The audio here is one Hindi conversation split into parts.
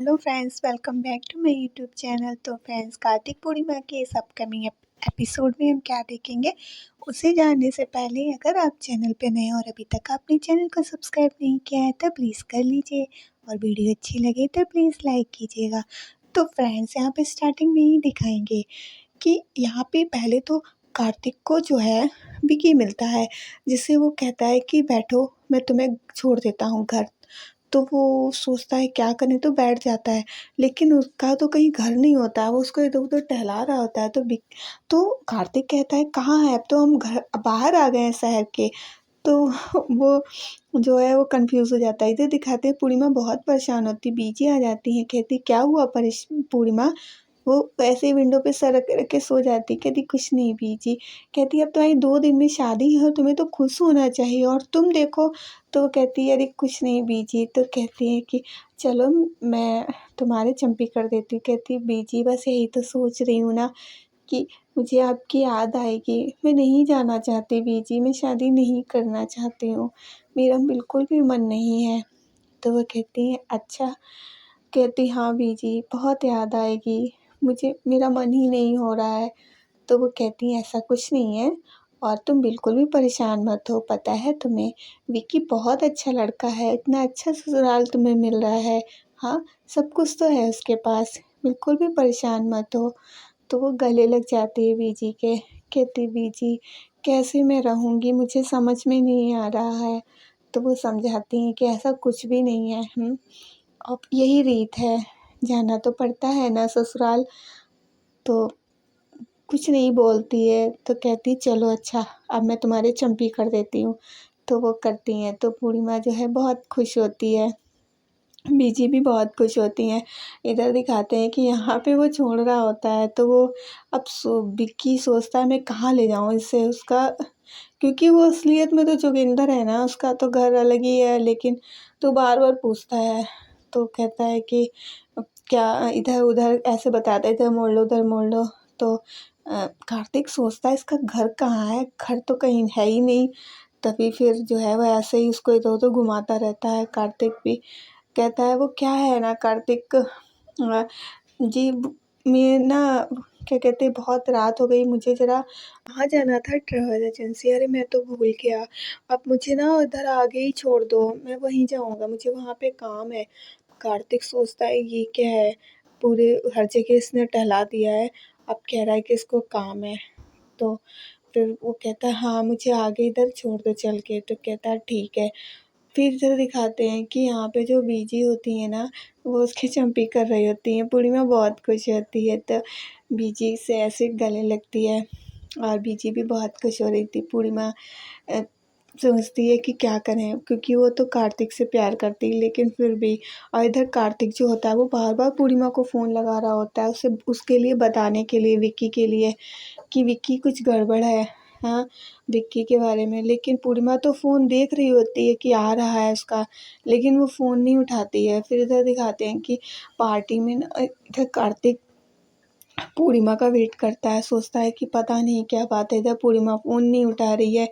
Hello friends, welcome back to my YouTube channel. तो फ्रेंड्स, कार्तिक पूर्णिमा के इस अपकमिंग एपिसोड में हम क्या देखेंगे उसे जानने से पहले अगर आप चैनल पे नए और अभी तक आपने चैनल को सब्सक्राइब नहीं किया है तो प्लीज़ कर लीजिए और वीडियो अच्छी लगे तो प्लीज़ लाइक कीजिएगा। तो फ्रेंड्स, यहाँ पे स्टार्टिंग में ही दिखाएंगे कि यहाँ पे पहले तो कार्तिक को जो है विकी मिलता है, जिससे वो कहता है कि बैठो, मैं तुम्हें छोड़ देता हूँ घर। तो वो सोचता है क्या करें, तो बैठ जाता है। लेकिन उसका तो कहीं घर नहीं होता है, वो उसको इधर-उधर टहला रहा होता है। तो कार्तिक कहता है कहाँ है, अब तो हम घर बाहर आ गए हैं शहर के। तो वो जो है वो कन्फ्यूज़ हो जाता है। इधर दिखाते हैं पूर्णिमा बहुत परेशान होती, बीजी आ जाती हैं, कहती क्या हुआ पूर्णिमा? वो ऐसे ही विंडो पे सर रख के सो जाती, कहती कुछ नहीं बीजी। कहती अब तुम्हारी 2 दिन में शादी है और तुम्हें तो खुश होना चाहिए और तुम देखो। तो कहती है अरे कुछ नहीं बीजी। तो कहती है कि चलो मैं तुम्हारे चंपी कर देती हूँ। कहती बीजी बस यही तो सोच रही हूँ ना कि मुझे आपकी याद आएगी। मैं नहीं जाना चाहती बीजी, मैं शादी नहीं करना चाहती हूँ, मेरा बिल्कुल भी मन नहीं है। तो वो कहती है अच्छा। कहती हाँ बीजी, बहुत याद आएगी, मुझे मेरा मन ही नहीं हो रहा है। तो वो कहती हैं ऐसा कुछ नहीं है और तुम बिल्कुल भी परेशान मत हो। पता है तुम्हें, विक्की बहुत अच्छा लड़का है, इतना अच्छा ससुराल तुम्हें मिल रहा है। हाँ, सब कुछ तो है उसके पास, बिल्कुल भी परेशान मत हो। तो वो गले लग जाती है बीजी के, कहती बीजी कैसे मैं रहूँगी, मुझे समझ में नहीं आ रहा है। तो वो समझाती हैं कि ऐसा कुछ भी नहीं है। अब यही रीत है, जाना तो पड़ता है ना ससुराल। तो कुछ नहीं बोलती है, तो कहती चलो अच्छा, अब मैं तुम्हारे चंपी कर देती हूँ। तो वो करती हैं, तो पूर्णिमा जो है बहुत खुश होती है, बीजी भी बहुत खुश होती हैं। इधर दिखाते हैं कि यहाँ पे वो छोड़ रहा होता है, तो वो अब विक्की सोचता है मैं कहाँ ले जाऊँ इसे, उसका क्योंकि वो असलियत में तो जोगिंदर है ना, उसका तो घर अलग ही है। लेकिन तो बार-बार पूछता है, तो कहता है कि क्या इधर-उधर ऐसे बताता है, इधर मोड़ लो, उधर मोड़ लो। तो कार्तिक सोचता है इसका घर कहाँ है? घर तो कहीं है ही नहीं। तभी फिर जो है वो ऐसे ही उसको इधर-उधर घुमाता रहता है। कार्तिक भी कहता है वो क्या है ना कार्तिक, जी मैं ना क्या कहते हैं बहुत रात हो गई, मुझे ज़रा वहाँ जाना था ट्रैवल एजेंसी। अरे मैं तो भूल गया, आप मुझे ना इधर आगे ही छोड़ दो, मैं वहीं जाऊँगा, मुझे वहाँ पे काम है। कार्तिक सोचता है ये क्या है, पूरे हर जगह इसने टहला दिया है, अब कह रहा है कि इसको काम है। तो फिर वो कहता है हाँ मुझे आगे इधर छोड़ दो चल के। तो कहता है ठीक है। फिर इधर दिखाते हैं कि यहाँ पे जो बीजी होती हैं ना, वो उसकी चंपी कर रही होती हैं। पूर्णिमा बहुत खुश होती है, तो बीजी से ऐसे गले लगती है और बीजी भी बहुत खुश हो रही थी। पूर्णिमा अ, सोचती है कि क्या करें, क्योंकि वो तो कार्तिक से प्यार करती है लेकिन फिर भी। और इधर कार्तिक जो होता है वो बार-बार पूर्णिमा को फ़ोन लगा रहा होता है, उसे उसके लिए बताने के लिए, विक्की के लिए कि विक्की कुछ गड़बड़ है, हाँ, विक्की के बारे में। लेकिन पूर्णिमा तो फ़ोन देख रही होती है कि आ रहा है उसका, लेकिन वो फ़ोन नहीं उठाती है। फिर इधर दिखाते हैं कि पार्टी में ना इधर कार्तिक पूर्णिमा का वेट करता है, सोचता है कि पता नहीं क्या बात है, इधर पूर्णिमा फ़ोन नहीं उठा रही है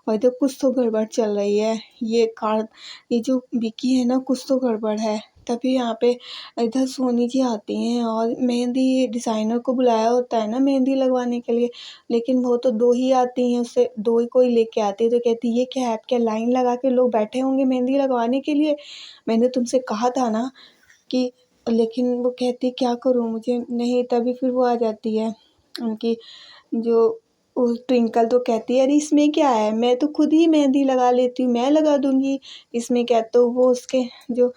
और इधर कुछ तो गड़बड़ चल रही है। ये जो विक्की है ना, कुछ तो गड़बड़ है। तभी यहाँ पे इधर सोनी जी आती हैं और मेहंदी डिज़ाइनर को बुलाया होता है ना मेहंदी लगवाने के लिए, लेकिन वो तो 2 ही आती हैं, उससे 2 ही कोई लेके आती है। तो कहती है ये क्या है, आप क्या लाइन लगा के लोग बैठे होंगे मेहंदी लगवाने के लिए? मैंने तुमसे कहा था ना कि। लेकिन वो कहती क्या करूँ, मुझे नहीं। तभी फिर वो आ जाती है उनकी जो वो ट्विंकल, तो कहती है अरे इसमें क्या है, मैं तो खुद ही मेहंदी लगा लेती हूँ, मैं लगा दूँगी, इसमें क्या। तो वो उसके जो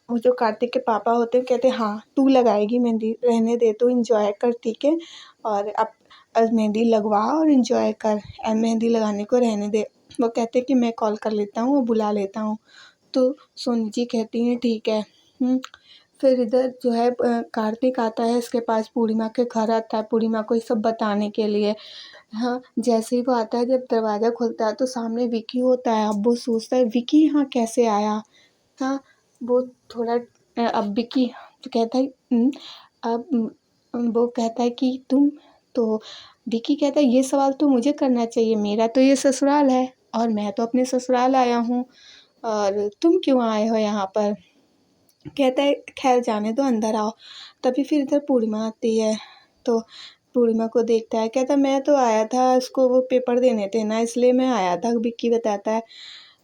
वो जो कार्तिक के पापा होते हैं कहते हैं हाँ तू लगाएगी मेहंदी, रहने दे, तू एंजॉय कर ठीक है, और अब मेहंदी लगवा और एंजॉय कर, मेहंदी लगाने को रहने दे। वो कहते हैं कि मैं कॉल कर लेता हूँ और बुला लेता हूँ। तो सोनी जी कहती हैं ठीक है। फिर इधर जो है कार्तिक आता है इसके पास, पूर्णिमा के घर आता है पूर्णिमा को ये सब बताने के लिए। हाँ, जैसे ही वो आता है, जब दरवाज़ा खुलता है तो सामने विक्की होता है। अब वो सोचता है विक्की यहाँ कैसे आया? हाँ, वो थोड़ा अब विक्की तो कहता है अब वो कहता है कि तुम। तो विक्की कहता है ये सवाल तो मुझे करना चाहिए, मेरा तो ये ससुराल है और मैं तो अपने ससुराल आया हूँ और तुम क्यों आए हो यहाँ पर? कहता है खैर जाने दो, अंदर आओ। तभी फिर इधर पूर्णिमा आती है, तो पूर्णिमा को देखता है, कहता मैं तो आया था, इसको वो पेपर देने थे ना, इसलिए मैं आया था, विक्की बताता है।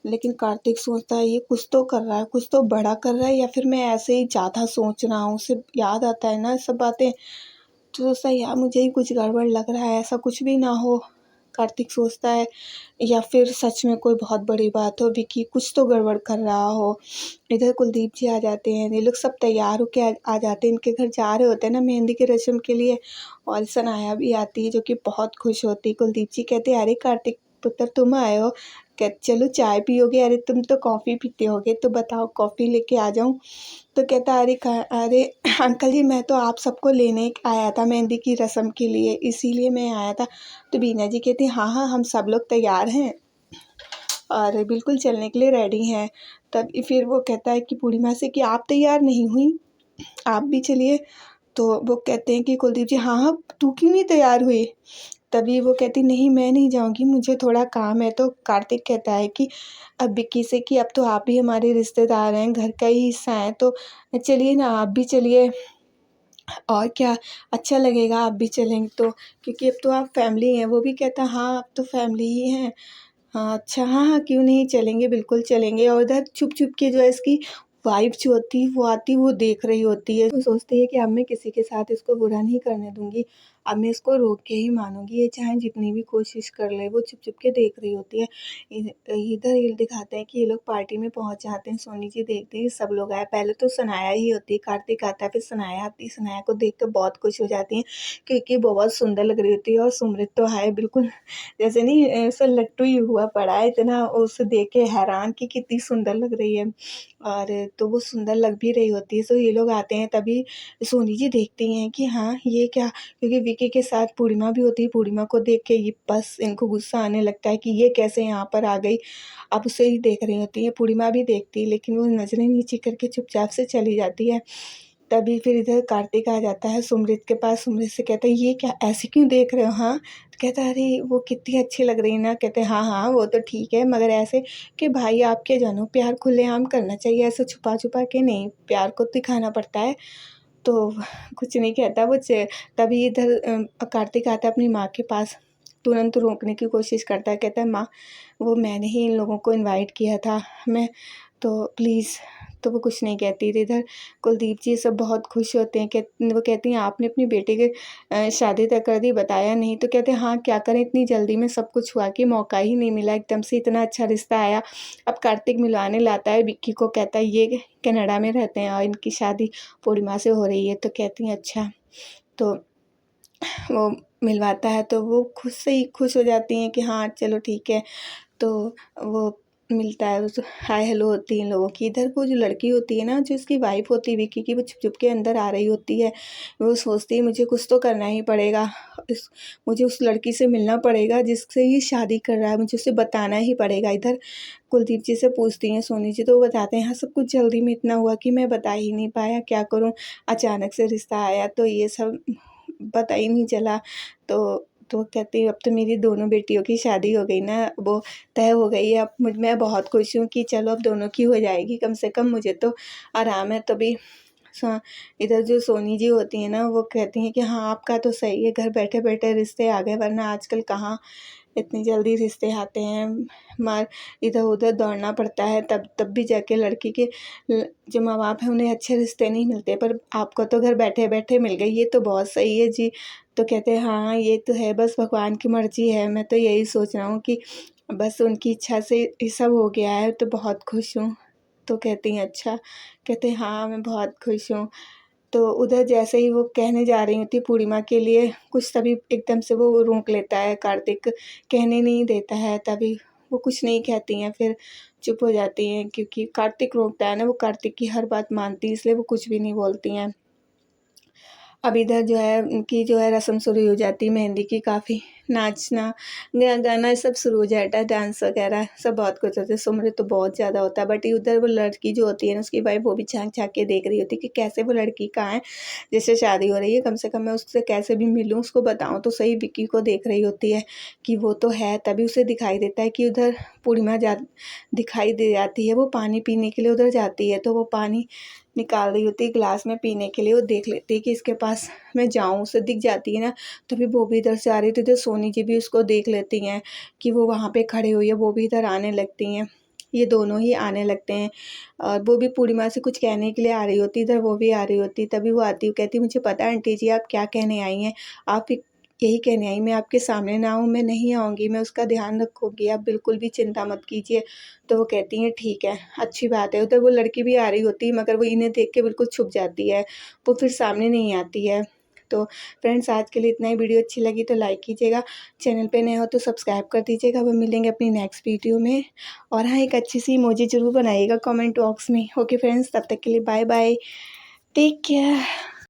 लेकिन कार्तिक सोचता है ये कुछ तो कर रहा है, कुछ तो बड़ा कर रहा है, या फिर मैं ऐसे ही ज़्यादा सोच रहा हूँ। उसे याद आता है ना सब बातें, तो सोचता है यार मुझे ही कुछ गड़बड़ लग रहा है, ऐसा कुछ भी ना हो। कार्तिक सोचता है या फिर सच में कोई बहुत बड़ी बात हो, विक्की कुछ तो गड़बड़ कर रहा हो। इधर कुलदीप जी आ जाते हैं, ये लोग सब तैयार होके आ जाते हैं, इनके घर जा रहे होते हैं ना मेहंदी की रस्म के लिए। और सनाया भी आती है जो कि बहुत खुश होती है। कुलदीप जी कहते हैं अरे कार्तिक पुत्र तुम आए हो, कह चलो चाय पियोगे, अरे तुम तो कॉफ़ी पीते होगे, तो बताओ कॉफ़ी लेके आ जाऊँ। तो कहता अरे अंकल जी मैं तो आप सबको लेने आया था मेहंदी की रस्म के लिए, इसीलिए मैं आया था। तो बीना जी कहती हाँ हाँ हम सब लोग तैयार हैं और बिल्कुल चलने के लिए रेडी हैं। तब फिर वो कहता है कि पूर्णिमा से कि आप तैयार नहीं हुई, आप भी चलिए। तो वो कहते हैं कि कुलदीप जी हाँ हाँ तू क्यों नहीं तैयार हुई। तभी वो कहती नहीं मैं नहीं जाऊँगी, मुझे थोड़ा काम है। तो कार्तिक कहता है कि अब विक्की से कि अब तो आप भी हमारे रिश्तेदार हैं, घर का ही हिस्सा हैं, तो चलिए ना आप भी चलिए, और क्या अच्छा लगेगा आप भी चलेंगे तो, क्योंकि अब तो आप फैमिली हैं। वो भी कहता हाँ अब तो फैमिली ही हैं। हाँ अच्छा हाँ हाँ क्यों नहीं चलेंगे, बिल्कुल चलेंगे। और उधर छुप छुप के जो है इसकी वाइफ जो होती है वो आती, वो देख रही होती है, वो सोचती है कि अब मैं किसी के साथ इसको बुरा नहीं करने दूंगी, अब मैं इसको रोक के ही मानूंगी, ये चाहे जितनी भी कोशिश कर ले। वो छुप छुप के देख रही होती है। इधर ये दिखाते हैं कि ये लोग पार्टी में पहुंच जाते हैं, सोनी जी देखते हैं सब लोग आए, पहले तो सनाया ही होती है, कार्तिक आता है, फिर सनाया आती है। सनाया को देख कर बहुत खुश हो जाती है क्योंकि बहुत सुंदर लग रही होती है। और सुमृत तो है बिल्कुल जैसे नहीं ऐसा लट्टू ही हुआ पड़ा है, इतना उसे देख के हैरान कि कितनी सुंदर लग रही है। और तो वो सुंदर लग भी रही होती है। तो ये लोग आते हैं, तभी सोनी जी देखती हैं कि हाँ ये क्या, क्योंकि विकी के साथ पूर्णिमा भी होती है। पूर्णिमा को देख के ये बस इनको गुस्सा आने लगता है कि ये कैसे यहाँ पर आ गई। अब उसे ही देख रही होती है, पूर्णिमा भी देखती है, लेकिन वो नज़रें नीचे करके चुपचाप से चली जाती है। तभी फिर इधर कार्तिक आ जाता है सुमृत के पास। सुमृत से कहता है ये क्या ऐसे क्यों देख रहे हो। हाँ तो कहता है अरे वो कितनी अच्छी लग रही है ना। कहते हैं हाँ हाँ वो तो ठीक है, मगर ऐसे कि भाई आप क्या जानो, प्यार खुलेआम करना चाहिए, ऐसे छुपा छुपा के नहीं, प्यार को दिखाना पड़ता है। तो कुछ नहीं कहता वो तभी इधर कार्तिक आता है अपनी माँ के पास, तुरंत रोकने की कोशिश करता है। कहता है माँ वो मैंने ही इन लोगों को इनवाइट किया था, मैं तो प्लीज़। तो वो कुछ नहीं कहती थी। इधर कुलदीप जी सब बहुत खुश होते हैं, वो कहती हैं आपने अपनी बेटे के शादी तय कर दी, बताया नहीं। तो कहते हैं हाँ क्या करें, इतनी जल्दी में सब कुछ हुआ कि मौका ही नहीं मिला, एकदम से इतना अच्छा रिश्ता आया। अब कार्तिक मिलवाने लाता है विक्की को, कहता है ये कनाडा में रहते हैं और इनकी शादी पूर्णिमा से हो रही है। तो कहती हैं अच्छा। तो वो मिलवाता है तो वो खुद से ही खुश हो जाती हैं कि हाँ चलो ठीक है। तो वो मिलता है, उस हाय हेलो होती है इन लोगों की। इधर वो जो लड़की होती है ना, जो इसकी वाइफ होती है विक्की की, वो छुप छुप के अंदर आ रही होती है। वो सोचती है मुझे कुछ तो करना ही पड़ेगा, मुझे उस लड़की से मिलना पड़ेगा जिससे ये शादी कर रहा है, मुझे उसे बताना ही पड़ेगा। इधर कुलदीप जी से पूछती हैं सोनी जी, तो वो बताते हैं हाँ सब कुछ जल्दी में इतना हुआ कि मैं बता ही नहीं पाया, क्या करूँ, अचानक से रिश्ता आया तो ये सब पता ही नहीं चला। तो कहती है अब तो मेरी दोनों बेटियों की शादी हो गई ना, वो तय हो गई है। अब मैं बहुत खुश हूँ कि चलो अब दोनों की हो जाएगी, कम से कम मुझे तो आराम है। तभी इधर जो सोनी जी होती हैं ना, वो कहती हैं कि हाँ आपका तो सही है, घर बैठे बैठे रिश्ते आ गए, वरना आजकल कहाँ इतनी जल्दी रिश्ते आते हैं। मार इधर उधर दौड़ना पड़ता है, तब भी जाके लड़की के जो माँ बाप हैं उन्हें अच्छे रिश्ते नहीं मिलते, पर आपको तो घर बैठे बैठे मिल गई, ये तो बहुत सही है जी। तो कहते हैं हाँ ये तो है, बस भगवान की मर्जी है, मैं तो यही सोच रहा हूँ कि बस उनकी इच्छा से ये सब हो गया है, तो बहुत खुश हूँ। तो कहती हैं अच्छा। कहते हैं हाँ मैं बहुत खुश हूँ। तो उधर जैसे ही वो कहने जा रही होती पूर्णिमा के लिए कुछ, तभी एकदम से वो रोक लेता है कार्तिक, कहने नहीं देता है। तभी वो कुछ नहीं कहती हैं, फिर चुप हो जाती हैं, क्योंकि कार्तिक रोकता है ना, वो कार्तिक की हर बात मानती है, इसलिए वो कुछ भी नहीं बोलती हैं। अब इधर जो है उनकी जो है रस्म शुरू हो जाती है मेहंदी की, काफ़ी नाचना गाना सब शुरू हो जाता है, डांस वगैरह सब बहुत कुछ होता है। सुमरत तो बहुत ज़्यादा होता है, बट उधर वो लड़की जो होती है ना उसकी वाइफ, वो भी झाँक झाँक के देख रही होती है कि कैसे वो लड़की कहाँ है जिससे शादी हो रही है, कम से कम मैं उससे कैसे भी मिलूँ, उसको बताऊँ तो सही। विक्की को देख रही होती है कि वो तो है, तभी उसे दिखाई देता है कि उधर पूर्णिमा दिखाई दे जाती है। वो पानी पीने के लिए उधर जाती है, तो वो पानी निकाल रही होती है ग्लास में पीने के लिए, वो देख लेती है कि इसके पास मैं जाऊँ, उसे दिख जाती है ना, तो फिर वो भी इधर से आ रही थी, तो सोनी जी भी उसको देख लेती हैं कि वो वहाँ पे खड़ी हुई है, वो भी इधर आने लगती हैं। ये दोनों ही आने लगते हैं और वो भी पूर्णिमा से कुछ कहने के लिए आ रही होती, इधर वो भी आ रही होती, तभी वो आती है, कहती मुझे पता है आंटी जी आप क्या कहने आई हैं, आप यही कहने आई मैं आपके सामने ना आऊँ, मैं नहीं आऊँगी, मैं उसका ध्यान रखूँगी, आप बिल्कुल भी चिंता मत कीजिए। तो वो कहती हैं ठीक है, अच्छी बात है। उधर वो लड़की भी आ रही होती है मगर वो इन्हें देख के बिल्कुल छुप जाती है, वो फिर सामने नहीं आती है। तो फ्रेंड्स आज के लिए इतना ही, वीडियो अच्छी लगी तो लाइक कीजिएगा, चैनल पे नए हो तो सब्सक्राइब कर दीजिएगा। वो मिलेंगे अपनी नेक्स्ट वीडियो में। और हाँ, एक अच्छी सी इमोजी ज़रूर बनाइएगा कमेंट बॉक्स में। ओके फ्रेंड्स, तब तक के लिए बाय बाय, टेक केयर।